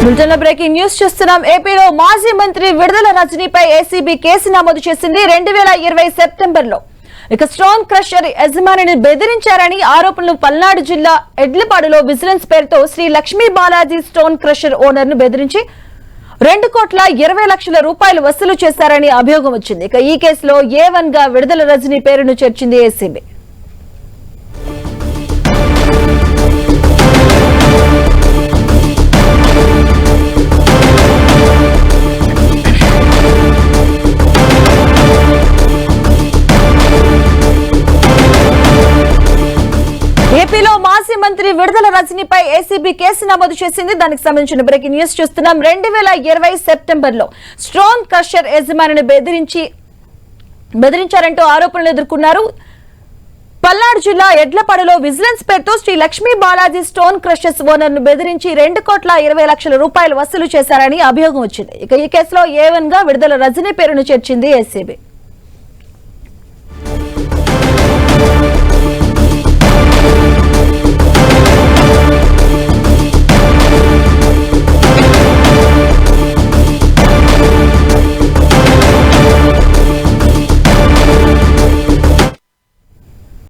Breaking news చూస్తున్నాం. ఏపీలో మాజీ మంత్రి విడుదల రజనీపై ఏసీబీ కేసు నమోదు చేసింది. 2020 సెప్టెంబర్లో స్టోన్ క్రషర్ యజమానిని బెదిరించారని ఆరోపణలు. పల్నాడు జిల్లా ఎడ్లపాడులో విజిలెన్స్ పేరుతో Shri Lakshmi Balaji stone crusher owner ను బెదిరించి 2,20,00,000 రూపాయలు వసూలు చేశారని అభియోగం వచ్చింది. ఈ కేసులో A1 గా విడుదల రజనీ పేరును చేర్చింది ఏసీబీ. ఏపీలో మాజీ మంత్రి విడుదల రజనీపై ఏసీబీ కేసు నమోదు చేసింది. దానికి సంబంధించిన బ్రేకింగ్ న్యూస్ చూస్తున్నాం. 2020 సెప్టెంబర్లో స్టోన్ క్రషర్ యజమానిని బెదిరించారంటూ ఆరోపణలు ఎదుర్కొన్నారు. పల్నాడు జిల్లా ఎడ్లపాడులో విజిలెన్స్ పేరుతో Shri Lakshmi Balaji stone crushers owner ను బెదిరించి 2,20,00,000 రూపాయలు వసూలు చేశారని అభియోగం వచ్చింది. ఈ కేసులో A1 గా విడుదల రజనీ పేరును చేర్చింది ఏసీబీ.